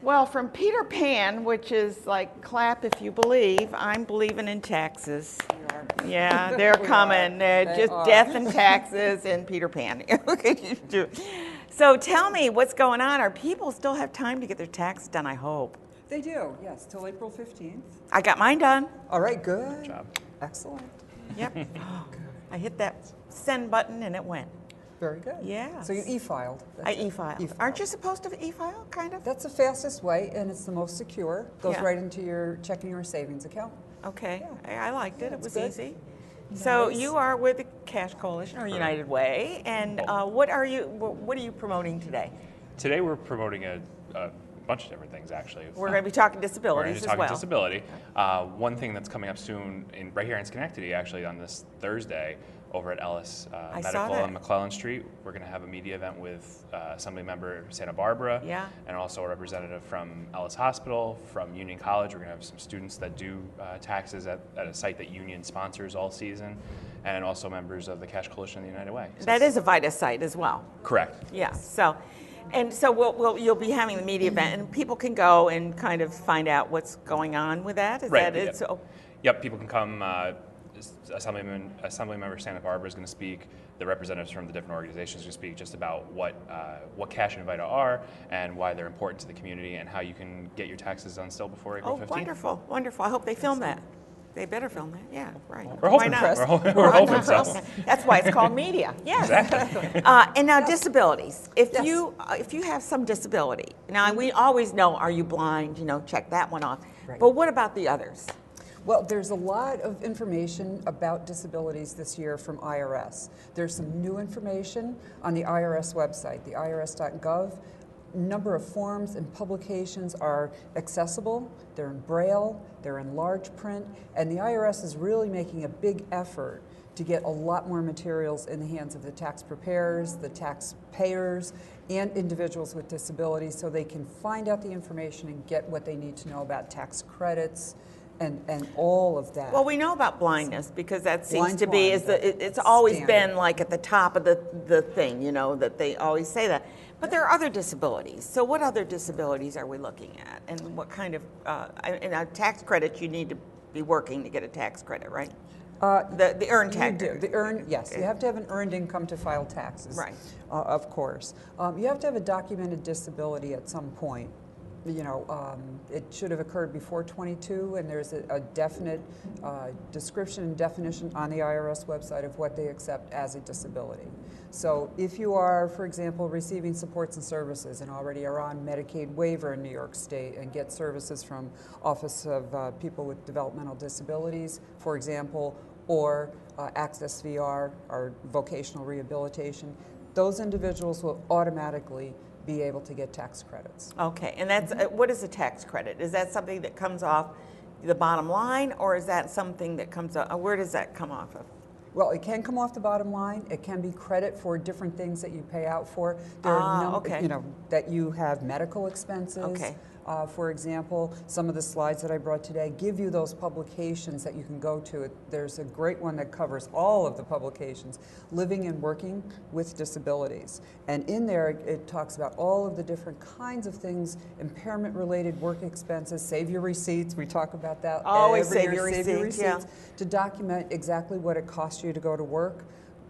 Well, from Peter Pan, which is like clap if you believe, I'm believing in taxes. Yeah, they're coming. Just are. death and taxes and Peter Pan. So tell me what's going on. Are people still have time to get their taxes done, I hope? They do, yes, till April 15th. I got mine done. All right, good. Good job. Excellent. Yep. I hit that send button and it went. Very good. Yeah. So you e-filed. I e-filed. Aren't you supposed to e-file, kind of? That's the fastest way, and it's the most secure. Goes Yeah. right into your checking or savings account. Okay. Yeah. I liked it. Yeah, It was it's good. easy. So Nice. you are with the Cash Coalition or United Way, and what are you promoting today? Today we're promoting a bunch of different things, actually. We're going to be talking We're going disabilities to be as talking well. disability. One thing that's coming up soon, right here in Schenectady, actually on this Thursday, over at Ellis I saw Medical that. on McClellan Street, we're going to have a media event with Assembly Member Santa Barbara, Yeah. and also a representative from Ellis Hospital, from Union College. We're going to have some students that do taxes at a site that Union sponsors all season, and also members of the Cash Coalition of the United Way. So That is a VITA site as well. correct. Yeah. So you'll be having the media event, and people can go and kind of find out what's going on with that. Is Right, that it? yep. So, Yep, people can come. Assemblymember Santa Barbara is going to speak. The representatives from the different organizations are going to speak just about what Cash and VITA are and why they're important to the community and how you can get your taxes done still before April 15th. Wonderful, wonderful. I hope they film that. They better film that. Yeah, right. We're Why hoping. not? We're hoping so. That's why it's called media. Yes. Exactly. And now disabilities. If Yes. you have some disability, now we always know, are you blind? Check that one off. Right. But what about the others? Well, there's a lot of information about disabilities this year from IRS. There's some new information on the IRS website, the irs.gov. Number of forms and publications are accessible. They're in Braille, they're in large print, and the IRS is really making a big effort to get a lot more materials in the hands of the tax preparers, the taxpayers, and individuals with disabilities so they can find out the information and get what they need to know about tax credits, and all of that. Well, we know about blindness because that seems Blind to be blind, it's always standard. been like at the top of the thing, that they always say that. But there are other disabilities. So what other disabilities are we looking at, and what kind of in a tax credit you need to be working to get a tax credit, right? The earned tax. You do. Yes. You have to have an earned income to file taxes. Right. Of course. You have to have a documented disability at some point. It should have occurred before 22, and there's a definite description and definition on the IRS website of what they accept as a disability. So if you are, for example, receiving supports and services and already are on Medicaid waiver in New York State and get services from Office of People with Developmental Disabilities, for example, or Access VR or vocational rehabilitation, those individuals will automatically be able to get tax credits. Okay, and that's what is a tax credit? Is that something that comes off the bottom line, or is that something that comes off? Where does that come off of? Well, it can come off the bottom line. It can be credit for different things that you pay out for. There are okay. That you have medical expenses. Okay. For example, some of the slides that I brought today give you those publications that you can go to. There's a great one that covers all of the publications, Living and Working with Disabilities. And in there, it talks about all of the different kinds of things, impairment-related work expenses, save your receipts. We talk about that Always every save year, your receipts, yeah. to document exactly what it costs you to go to work.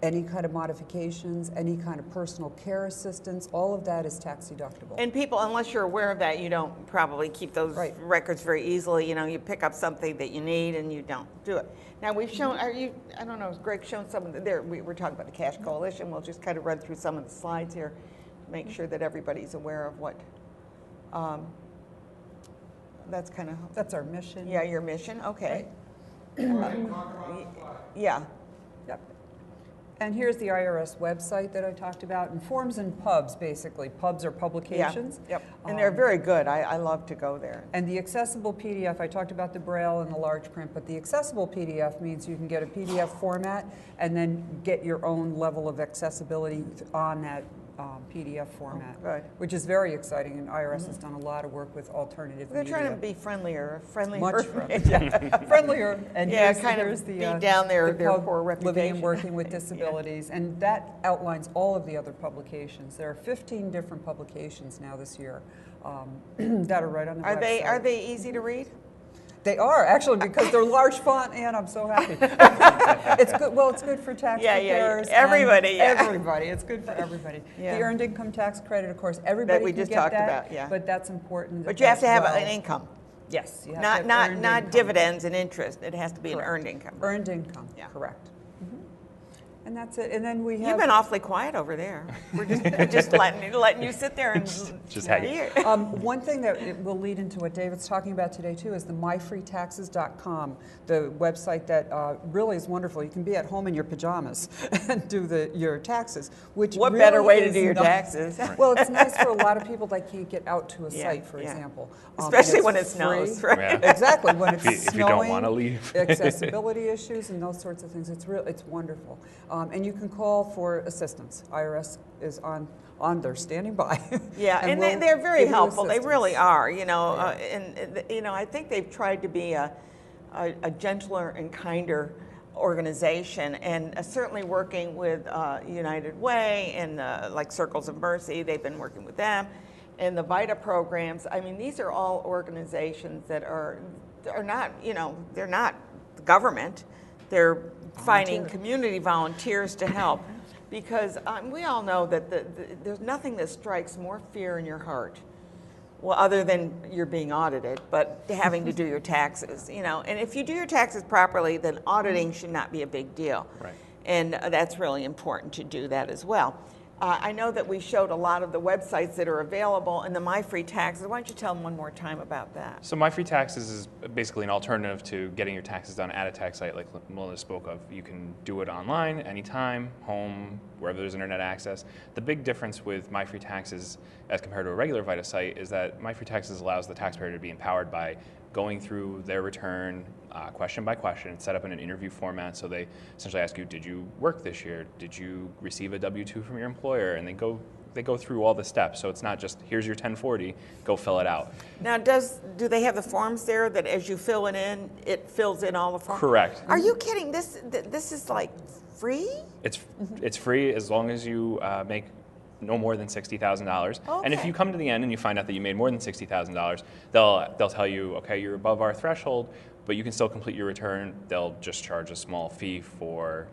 Any kind of modifications, any kind of personal care assistance, all of that is tax deductible. And people, unless you're aware of that, you don't probably keep those Right. records very easily. You pick up something that you need and you don't do it. Now we've shown, I don't know, has Greg shown some of we're talking about the Cash Coalition. We'll just kind of run through some of the slides here, make sure that everybody's aware of what, that's kind of. That's our mission. Yeah, your mission, okay. Right. Yeah. Yep. And here's the IRS website that I talked about, and forms and pubs, basically. Pubs are publications. Yeah, yep. And they're very good. I love to go there. And the accessible PDF, I talked about the Braille and the large print, but the accessible PDF means you can get a PDF format and then get your own level of accessibility on that PDF format, good. which is very exciting, and IRS has done a lot of work with alternative They're media. trying to be friendlier. Much friendlier. And Yeah, here's, kind of here's the, beat down their pub poor Living reputation. and Working with Disabilities, and that outlines all of the other publications. There are 15 different publications now this year that are right on the website. Are they easy to read? They are, actually, because they're large font, and I'm so happy. It's good. Well, it's good for tax preparers. Everybody, Everybody. It's good for everybody. Yeah. The earned income tax credit, of course, everybody That we can just get talked that, about, yeah. but that's important. But you have to have well. an income, Yes. You have to have earned not income. dividends and interest. It has to be Correct. an earned income. Earned income, Yeah. correct. And that's it. And then we have... You've been awfully quiet over there. We're just letting you sit there and Just hang. hear. One thing that it will lead into what David's talking about today too is the myfreetaxes.com, the website that really is wonderful. You can be at home in your pajamas and do your taxes. Which What really better way to is do your not- taxes? Well, it's nice for a lot of people that can't get out to a Yeah, site, for yeah. example. Especially and when it it's snows, free. right? Yeah. Exactly, when it's If you don't snowing, wanna leave. accessibility issues and those sorts of things. It's wonderful. And you can call for assistance. IRS is on there, standing by. Yeah, and we'll they're very give you helpful. They really assistance. are, you know. Yeah. I think they've tried to be a gentler and kinder organization, and certainly working with United Way and like Circles of Mercy. They've been working with them, and the VITA programs. I mean, these are all organizations that are not, you know, they're not the government. They're finding community volunteers to help, because we all know that there's nothing that strikes more fear in your heart, well, other than you're being audited, but having to do your taxes, you know. And if you do your taxes properly, then auditing should not be a big deal. Right. And that's really important to do that as well. I know that we showed a lot of the websites that are available in the My Free Taxes. Why don't you tell them one more time about that? So My Free Taxes is basically an alternative to getting your taxes done at a tax site like Melinda spoke of. You can do it online, anytime, home, wherever there's internet access. The big difference with My Free Taxes as compared to a regular VITA site is that My Free Taxes allows the taxpayer to be empowered by going through their return question by question. It's set up in an interview format, so they essentially ask you, did you work this year? Did you receive a W-2 from your employer? And they go through all the steps, so it's not just, here's your 1040, go fill it out. Now, do they have the forms there that as you fill it in, it fills in all the forms? Correct. Are you kidding? This is like free? It's free as long as you make no more than $60,000. And if Okay. you come to the end and you find out that you made more than $60,000, they'll tell you, okay, you're above our threshold, but you can still complete your return. They'll just charge a small fee for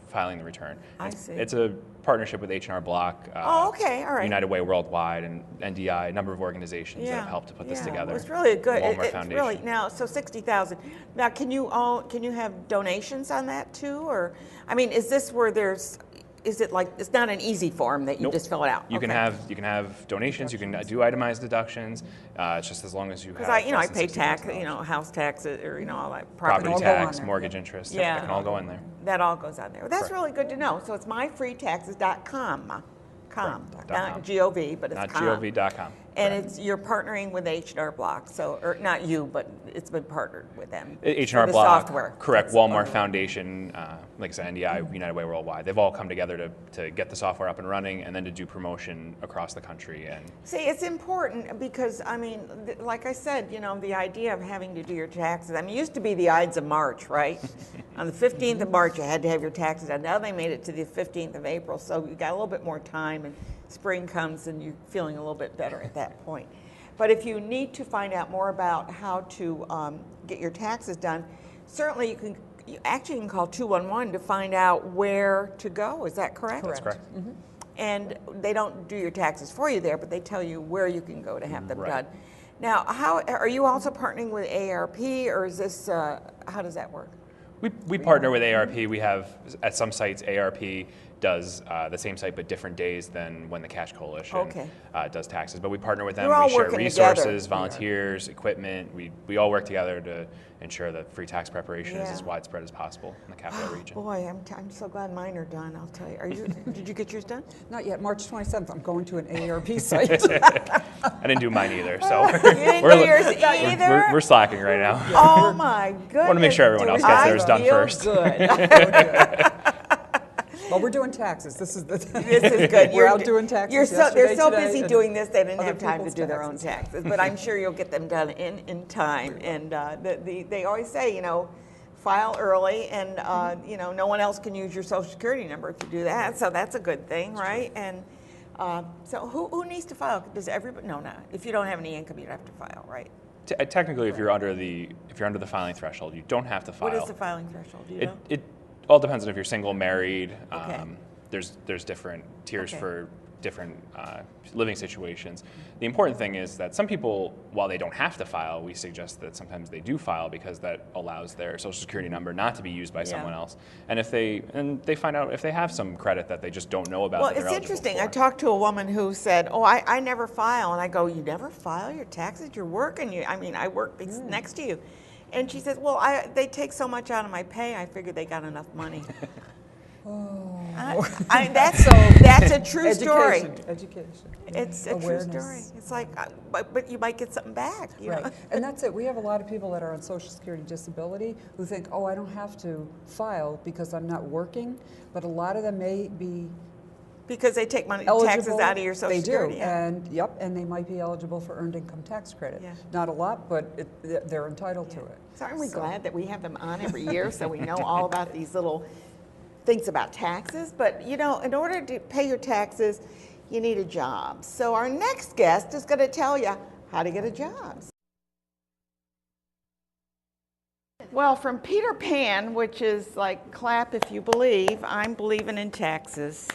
filing the return. I see. It's a partnership with H&R Block, Okay, all right. United Way Worldwide, and NDI, a number of organizations that Yeah, have helped to put this yeah. together. Well, it's really good. Walmart It's Foundation. really now. So 60,000. Now, can you have donations on that too, or I mean, is this where there's? Is it like it's not an easy form that you Nope. just fill it out? You can have donations. You can do itemized deductions. It's just as long as you have. Because I less than pay tax, $60,000. house taxes, or all that Property all go on tax, there. mortgage interest. Yeah. It can all go in there. That all goes on there. That's Correct. really good to know. So it's myfreetaxes.com. Correct. Not .gov, but it's Not com. gov.com. And you're partnering with H&R Block, or not you, but it's been partnered with them. H&R for the Block, software. correct, That's Walmart funny. Foundation, like I said, NDI, United Way Worldwide. They've all come together to get the software up and running and then to do promotion across the country. And See, it's important because, I mean, like I said, you know, the idea of having to do your taxes, I mean, it used to be the Ides of March, right? On the 15th of March, you had to have your taxes done. Now they made it to the 15th of April, so you got a little bit more time, and spring comes and you're feeling a little bit better at that point. But if you need to find out more about how to get your taxes done, certainly you can call 211 to find out where to go. Is that correct? that's correct. And they don't do your taxes for you there, but they tell you where you can go to have them Right. done. Now, how are you also partnering with ARP, or is this how does that work? We partner with ARP. We have, at some sites, ARP does the same site but different days than when the Cash Coalition does taxes. But we partner with them. You're all We share working resources, together. volunteers, equipment. We all work together to ensure that free tax preparation is Yeah. as widespread as possible in the capital region. Boy, I'm so glad mine are done. I'll tell you. Did you get yours done? Not yet. March 27th, I'm going to an AARP site. I didn't do mine either, so You didn't do yours either? we're slacking right now. Oh my goodness! Want to make sure everyone else gets theirs done first. Good. Well, we're doing taxes. This is This is good. We're out doing taxes They're so today, busy and doing this, they didn't other have time to people's do their own taxes. But I'm sure you'll get them done in time. And they always say, you know, file early, and you know, no one else can use your Social Security number if you do that. So that's a good thing, right? And So who needs to file? Does everybody? No, no. If you don't have any income, you don't have to file, right? Technically, if you're under the filing threshold, you don't have to file. What is the filing threshold? Do you know? It all depends on if you're single, married. Okay. There's different tiers Okay. for different living situations. The important thing is that some people, while they don't have to file, we suggest that sometimes they do file because that allows their Social Security number not to be used by someone else. And if they find out if they have some credit that they just don't know about. Well, that they're it's eligible interesting. for. I talked to a woman who said, "Oh, I never file," and I go, "You never file your taxes? You're working. I work next to you," and she says, "Well, they take so much out of my pay. I figured they got enough money." That's a true story. Education. It's a true story. It's like, but you might get something back. You know? Right, and that's it. We have a lot of people that are on Social Security disability who think, oh, I don't have to file because I'm not working, but a lot of them may be Because they take money, eligible. taxes out of your Social they Security. do, Yeah. and they might be eligible for earned income tax credit. Yeah. Not a lot, but they're entitled to it. So aren't we glad that we have them on every year so we know all about these little things about taxes? But you know, in order to pay your taxes, you need a job. So our next guest is going to tell you how to get a job. Well, from Peter Pan, which is like clap if you believe, I'm believing in taxes.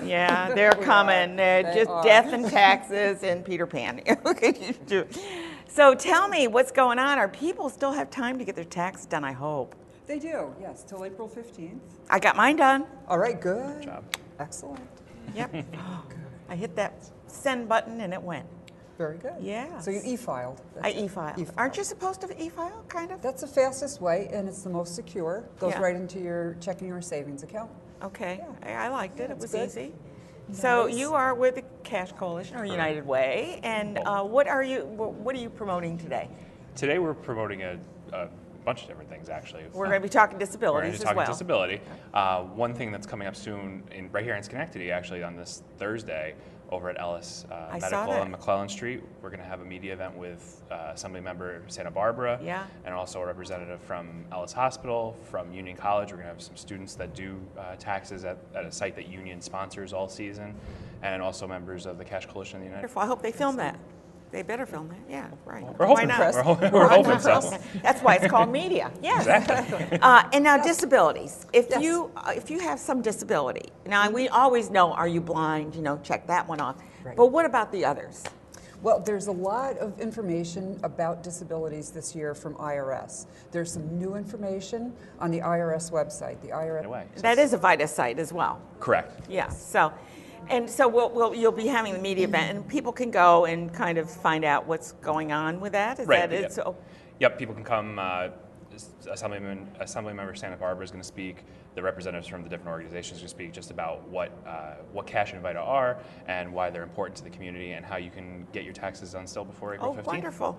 Yeah, they're coming. They're just death and taxes and Peter Pan. So tell me what's going on. Are people still have time to get their taxes done, I hope? They do, yes, till April 15th. I got mine done. All right, good. Good job. Excellent. Yep. I hit that send button and it went. Very good. Yeah. So you e-filed. I e-filed. Aren't you supposed to e-file, kind of? That's the fastest way, and it's the most secure. Goes Yeah. right into your checking or savings account. Okay. I liked it. Yeah, It was it's good. easy. So Nice. you are with the Cash Coalition or United Way, and what are you promoting today? Today we're promoting a bunch of different things, actually. We're going to be talking We're going disabilities to be as talking well. disability. One thing that's coming up soon, right here in Schenectady, actually, on this Thursday, over at Ellis I saw Medical that. on McClellan Street, we're going to have a media event with Assembly Member Santa Barbara, Yeah. and also a representative from Ellis Hospital, from Union College. We're going to have some students that do taxes at a site that Union sponsors all season, and also members of the Cash Coalition of the United. Wonderful. I hope they film that. They better film that. Yeah, right. We're Why hoping, not? we're hoping so. That's why it's called media. Yes. Exactly. And now disabilities. If Yes. you have some disability, now we always know, are you blind? You know, check that one off. Right. But what about the others? Well, there's a lot of information about disabilities this year from IRS. There's some new information on the IRS website. The IRS. Way. That is a VITA site as well. Correct. Yeah. So you'll be having the media event, and people can go and kind of find out what's going on with that. Is Right, that it? yeah. So, Yep, people can come. Assemblymember Santa Barbara is going to speak. The representatives from the different organizations are going to speak just about what Cash and VITA are and why they're important to the community and how you can get your taxes done still before April 15th. wonderful.